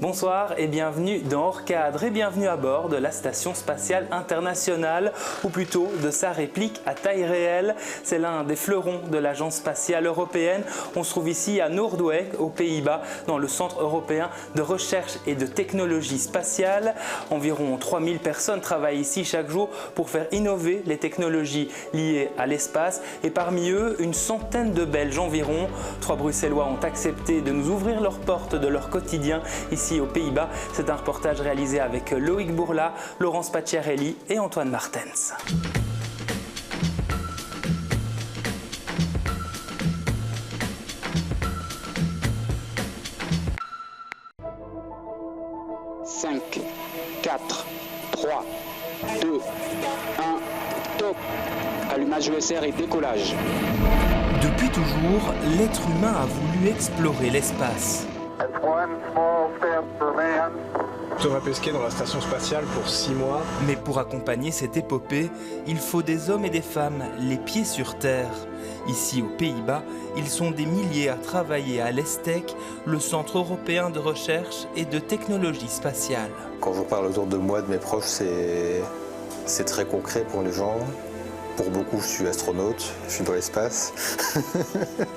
Bonsoir et bienvenue dans Hors Cadre et bienvenue à bord de la Station Spatiale Internationale, ou plutôt de sa réplique à taille réelle. C'est l'un des fleurons de l'Agence Spatiale Européenne. On se trouve ici à Noordwijk, aux Pays-Bas, dans le Centre Européen de Recherche et de Technologie Spatiale. Environ 3000 personnes travaillent ici chaque jour pour faire innover les technologies liées à l'espace. Et parmi eux, une centaine de Belges environ. 3 Bruxellois ont accepté de nous ouvrir leurs portes de leur quotidien ici aux Pays-Bas. C'est un reportage réalisé avec Loïc Bourla, Laurence Pacciarelli et Antoine Martens. Cinq, 4, 3, 2, 1, top. Allumage ESR et décollage. Depuis toujours, l'être humain a voulu explorer l'espace. Thomas Pesquet dans la station spatiale pour 6 mois. Mais pour accompagner cette épopée, il faut des hommes et des femmes, les pieds sur terre. Ici aux Pays-Bas, ils sont des milliers à travailler à l'ESTEC, le Centre Européen de Recherche et de Technologie Spatiale. Quand je parle autour de moi, de mes proches, c'est très concret pour les gens. Pour beaucoup, je suis astronaute, je suis dans l'espace.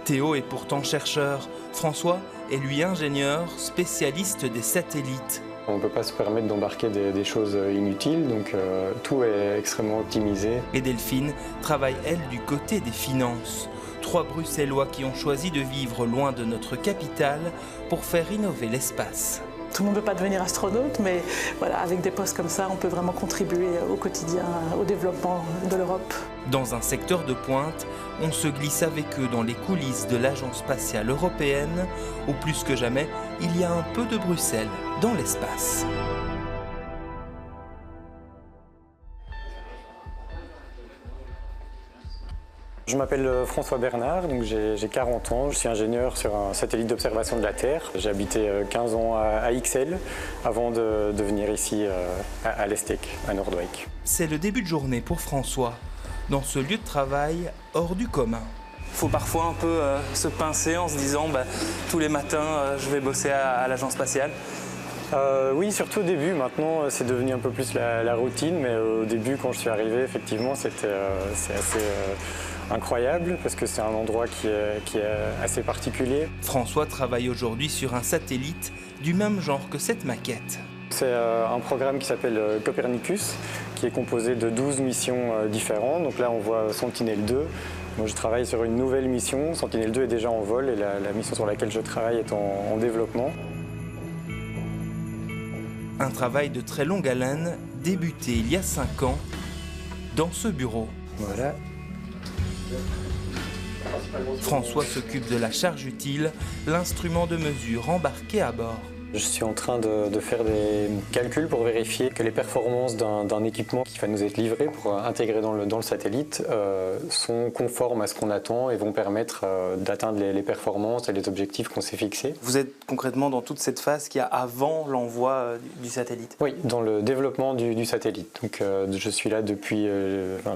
Théo est pourtant chercheur. François est lui ingénieur, spécialiste des satellites. On ne peut pas se permettre d'embarquer des choses inutiles, donc tout est extrêmement optimisé. Et Delphine travaille, elle, du côté des finances. 3 Bruxellois qui ont choisi de vivre loin de notre capitale pour faire innover l'espace. Tout le monde ne peut pas devenir astronaute, mais voilà, avec des postes comme ça, on peut vraiment contribuer au quotidien, au développement de l'Europe. Dans un secteur de pointe, on se glisse avec eux dans les coulisses de l'Agence spatiale européenne, où plus que jamais, il y a un peu de Bruxelles dans l'espace. Je m'appelle François Bernard, donc j'ai 40 ans, je suis ingénieur sur un satellite d'observation de la Terre. J'ai habité 15 ans à Ixelles avant de venir ici à l'ESTEC, à Noordwijk. C'est le début de journée pour François, dans ce lieu de travail hors du commun. Il faut parfois un peu se pincer en se disant tous les matins je vais bosser à l'agence spatiale. Oui, surtout au début. Maintenant, c'est devenu un peu plus la routine, mais au début, quand je suis arrivé, effectivement, c'est assez incroyable parce que c'est un endroit qui est assez particulier. François travaille aujourd'hui sur un satellite du même genre que cette maquette. C'est un programme qui s'appelle Copernicus, qui est composé de 12 missions différentes. Donc là, on voit Sentinel-2. Moi, je travaille sur une nouvelle mission. Sentinel-2 est déjà en vol et la mission sur laquelle je travaille est en développement. Un travail de très longue haleine, débuté il y a 5 ans, dans ce bureau. Voilà. François s'occupe de la charge utile, l'instrument de mesure embarqué à bord. Je suis en train de faire des calculs pour vérifier que les performances d'un équipement qui va nous être livré pour intégrer dans le satellite sont conformes à ce qu'on attend et vont permettre d'atteindre les performances et les objectifs qu'on s'est fixés. Vous êtes concrètement dans toute cette phase qu'il y a avant l'envoi du satellite? Oui, dans le développement du satellite. Donc, je suis là depuis...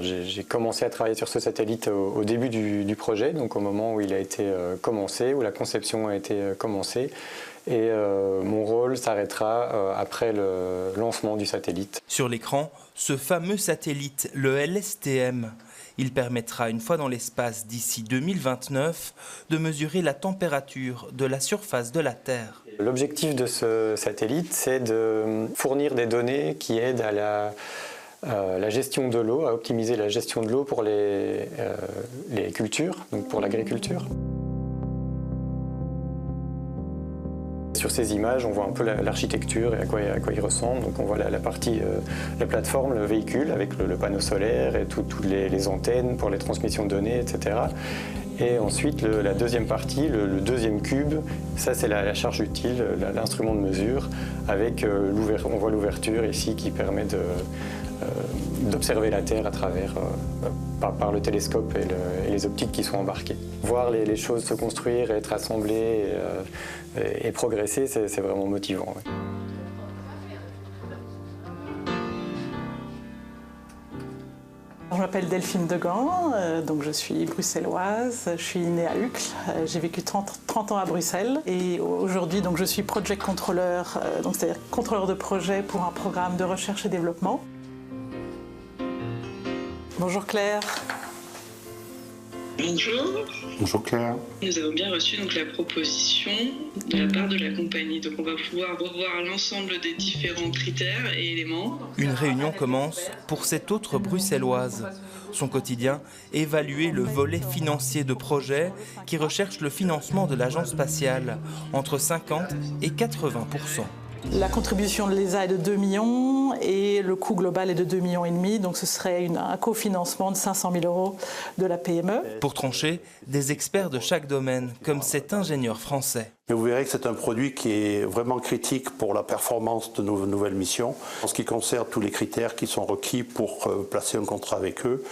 j'ai commencé à travailler sur ce satellite au début du projet, donc au moment où il a été commencé, où la conception a été commencée. Et mon rôle s'arrêtera après le lancement du satellite. Sur l'écran, ce fameux satellite, le LSTM. Il permettra, une fois dans l'espace d'ici 2029, de mesurer la température de la surface de la Terre. L'objectif de ce satellite, c'est de fournir des données qui aident à la gestion de l'eau, à optimiser la gestion de l'eau pour les cultures, donc pour l'agriculture. Sur ces images, on voit un peu l'architecture et à quoi il ressemble. Donc on voit la partie, la plateforme, le véhicule avec le panneau solaire et toutes les antennes pour les transmissions de données, etc. Et ensuite, la deuxième partie, le deuxième cube, ça c'est la charge utile, l'instrument de mesure, avec on voit l'ouverture ici qui permet d'observer la Terre à travers, par le télescope et les optiques qui sont embarquées. Voir les choses se construire, être assemblées et progresser, c'est vraiment motivant. Ouais. On m'appelle Delphine Degan, donc je suis bruxelloise, je suis née à Uccle, j'ai vécu 30 ans à Bruxelles et aujourd'hui donc, je suis project controller, donc c'est-à-dire contrôleur de projet pour un programme de recherche et développement. Bonjour Claire. Bonjour. Bonjour Claire. Nous avons bien reçu donc la proposition de la part de la compagnie. Donc on va pouvoir revoir l'ensemble des différents critères et éléments. Une réunion commence pour cette autre bruxelloise. Son quotidien, évaluer le volet financier de projet qui recherche le financement de l'agence spatiale, entre 50 et 80%. La contribution de l'ESA est de 2 millions et le coût global est de 2,5 millions, donc ce serait un cofinancement de 500 000 € de la PME. Pour trancher, des experts de chaque domaine, comme cet ingénieur français. Mais vous verrez que c'est un produit qui est vraiment critique pour la performance de nos nouvelles missions. En ce qui concerne tous les critères qui sont requis pour placer un contrat avec eux,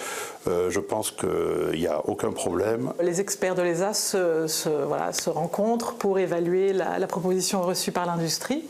je pense qu'il n'y a aucun problème. Les experts de l'ESA se rencontrent pour évaluer la proposition reçue par l'industrie.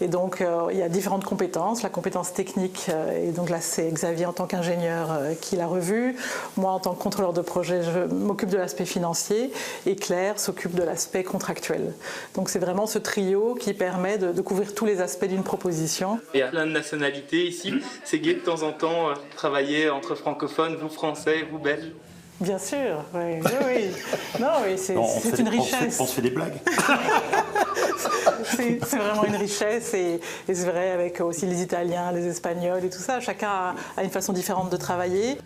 Et donc il y a différentes compétences. La compétence technique, et donc là c'est Xavier en tant qu'ingénieur qui l'a revue. Moi en tant que contrôleur de projet, je m'occupe de l'aspect financier et Claire s'occupe de l'aspect contractuel. Donc c'est vraiment ce trio qui permet de couvrir tous les aspects d'une proposition. Il y a plein de nationalités ici. C'est gai de temps en temps travailler entre francophones, vous français, vous belges. Bien sûr, oui. Non, oui, c'est une richesse. On se fait des blagues. C'est vraiment une richesse et c'est vrai avec aussi les Italiens, les Espagnols et tout ça. Chacun a une façon différente de travailler.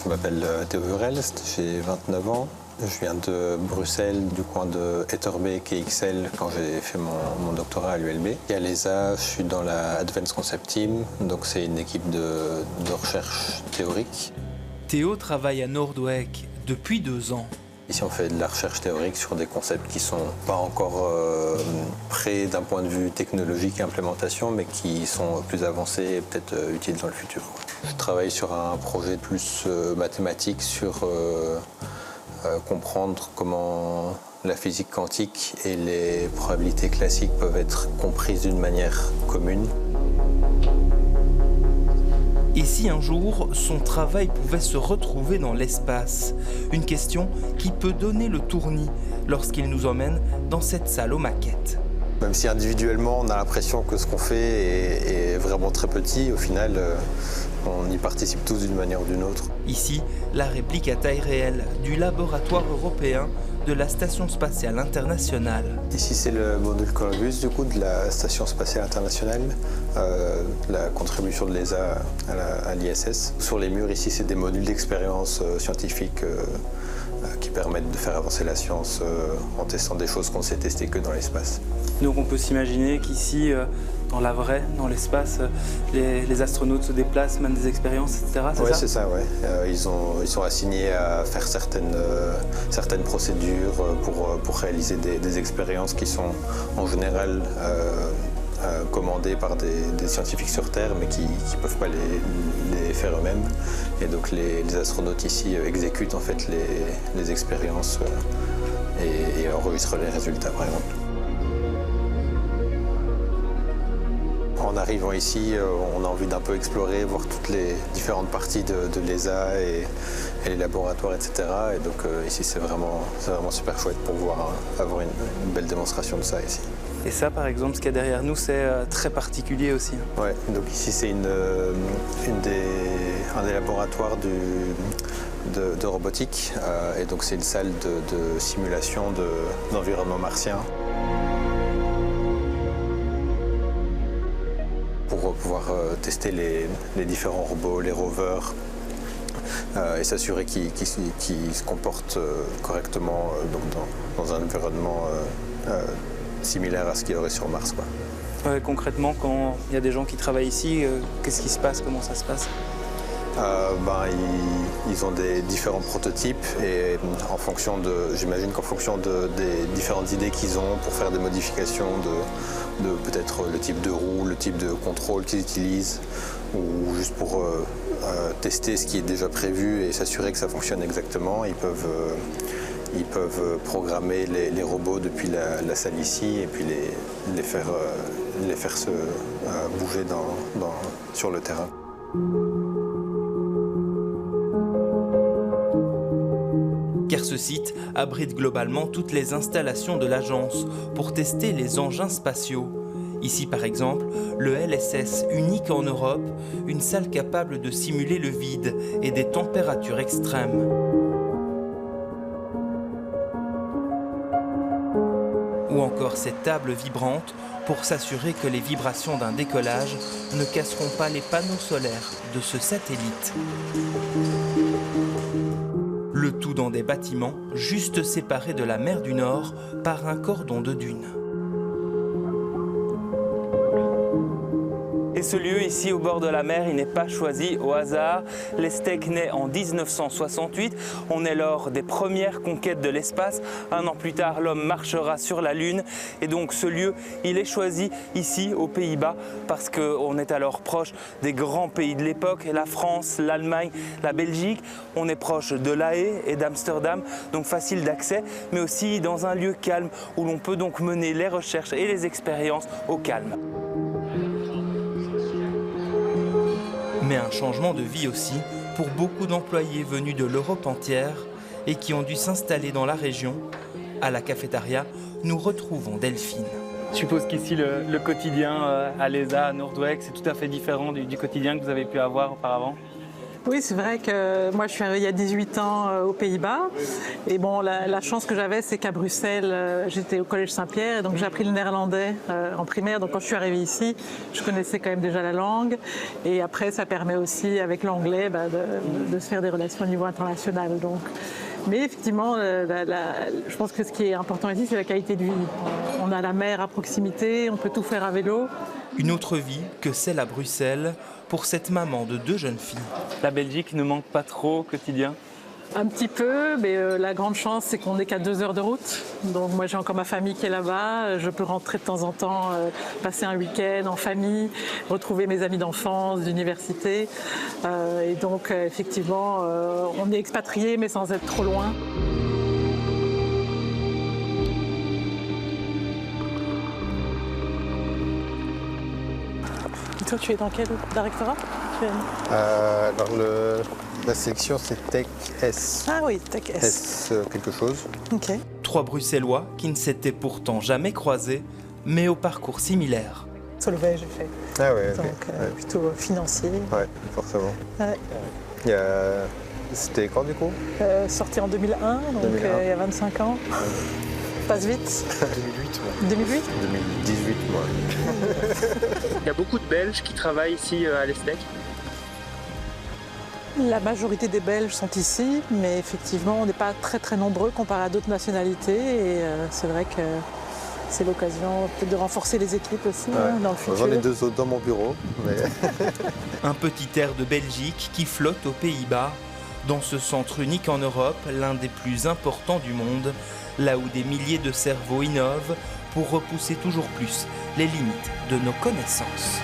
Je m'appelle Théo Hurelst, j'ai 29 ans. Je viens de Bruxelles, du coin de Etterbeek et Ixelles quand j'ai fait mon doctorat à l'ULB. Et à l'ESA, je suis dans la Advanced Concept Team, donc c'est une équipe de recherche théorique. Théo travaille à Noordwijk depuis 2 ans. Ici, on fait de la recherche théorique sur des concepts qui ne sont pas encore prêts d'un point de vue technologique et implémentation, mais qui sont plus avancés et peut-être utiles dans le futur. Je travaille sur un projet plus mathématique sur comprendre comment la physique quantique et les probabilités classiques peuvent être comprises d'une manière commune. Et si un jour, son travail pouvait se retrouver dans l'espace? Une question qui peut donner le tournis lorsqu'il nous emmène dans cette salle aux maquettes. Même si individuellement, on a l'impression que ce qu'on fait est vraiment très petit, au final, on y participe tous d'une manière ou d'une autre. Ici, la réplique à taille réelle du laboratoire européen de la Station spatiale internationale. Ici, c'est le module Columbus, du coup, de la Station spatiale internationale, la contribution de l'ESA à l'ISS. Sur les murs, ici, c'est des modules d'expérience scientifique qui permettent de faire avancer la science en testant des choses qu'on ne sait tester que dans l'espace. Donc on peut s'imaginer qu'ici, dans l'espace, les astronautes se déplacent, mènent des expériences, etc. Oui, c'est ça, ouais. Ils sont assignés à faire certaines procédures pour réaliser des expériences qui sont en général commandées par des scientifiques sur Terre, mais qui ne peuvent pas les faire eux-mêmes. Et donc les astronautes ici exécutent en fait les expériences et enregistrent les résultats, par exemple. En arrivant ici, on a envie d'un peu explorer, voir toutes les différentes parties de l'ESA et les laboratoires, etc. Et donc ici, c'est vraiment super chouette pour avoir une belle démonstration de ça ici. Et ça, par exemple, ce qu'il y a derrière nous, c'est très particulier aussi. Ouais, donc ici, c'est un des laboratoires de robotique. Et donc, c'est une salle de simulation d'environnement martien. Pour pouvoir tester les différents robots, les rovers, et s'assurer qu'ils se comportent correctement dans un environnement similaire à ce qu'il y aurait sur Mars, quoi. Concrètement, quand il y a des gens qui travaillent ici, qu'est-ce qui se passe? Comment ça se passe? Ils ont des différents prototypes et j'imagine qu'en fonction des différentes idées qu'ils ont pour faire des modifications de peut-être le type de roue, le type de contrôle qu'ils utilisent, ou juste pour tester ce qui est déjà prévu et s'assurer que ça fonctionne exactement, ils peuvent ils peuvent programmer les robots depuis la salle ici et puis les faire se bouger sur le terrain. Car ce site abrite globalement toutes les installations de l'agence pour tester les engins spatiaux. Ici par exemple, le LSS, unique en Europe, une salle capable de simuler le vide et des températures extrêmes. Ou encore cette table vibrante pour s'assurer que les vibrations d'un décollage ne casseront pas les panneaux solaires de ce satellite. Le tout dans des bâtiments juste séparés de la mer du Nord par un cordon de dunes. Et ce lieu ici au bord de la mer, il n'est pas choisi au hasard. L'ESTEC naît en 1968. On est lors des premières conquêtes de l'espace. Un an plus tard, l'homme marchera sur la Lune. Et donc ce lieu, il est choisi ici aux Pays-Bas parce qu'on est alors proche des grands pays de l'époque, la France, l'Allemagne, la Belgique. On est proche de La Haye et d'Amsterdam, donc facile d'accès, mais aussi dans un lieu calme où l'on peut donc mener les recherches et les expériences au calme. Mais un changement de vie aussi pour beaucoup d'employés venus de l'Europe entière et qui ont dû s'installer dans la région. À la cafétéria, nous retrouvons Delphine. Je suppose qu'ici, le quotidien à l'ESA, à Noordwijk, c'est tout à fait différent du quotidien que vous avez pu avoir auparavant. Oui, c'est vrai que moi je suis arrivée il y a 18 ans aux Pays-Bas et bon, la chance que j'avais c'est qu'à Bruxelles j'étais au collège Saint-Pierre et donc j'ai appris le néerlandais en primaire, donc quand je suis arrivée ici je connaissais quand même déjà la langue et après ça permet aussi avec l'anglais de se faire des relations au niveau international. Donc. Mais effectivement, je pense que ce qui est important ici c'est la qualité de vie. On a la mer à proximité, on peut tout faire à vélo. Une autre vie que celle à Bruxelles pour cette maman de 2 jeunes filles. La Belgique ne manque pas trop au quotidien? Un petit peu, mais la grande chance c'est qu'on n'est qu'à 2 heures de route. Donc moi j'ai encore ma famille qui est là-bas, je peux rentrer de temps en temps, passer un week-end en famille, retrouver mes amis d'enfance, d'université. Et donc effectivement, on est expatriés mais sans être trop loin. Toi, tu es dans quel directorat? Dans la section, c'est Tech S. Ah oui, Tech S. S quelque chose. Ok. 3 Bruxellois qui ne s'étaient pourtant jamais croisés, mais au parcours similaire. Solvay, j'ai fait. Ah ouais, donc ouais. plutôt financier. Ouais, forcément. Ouais. C'était quand du coup? Sorti en 2001, donc 2001. Il y a 25 ans. Passe vite. 2008, moi. 2008 2018, moi. Il y a beaucoup de Belges qui travaillent ici à l'ESTEC. La majorité des Belges sont ici, mais effectivement, on n'est pas très très nombreux comparé à d'autres nationalités. Et c'est vrai que c'est l'occasion peut-être de renforcer les équipes aussi dans le futur. J'en ai 2 autres dans mon bureau. Mais... Un petit air de Belgique qui flotte aux Pays-Bas, dans ce centre unique en Europe, l'un des plus importants du monde, là où des milliers de cerveaux innovent pour repousser toujours plus les limites de nos connaissances.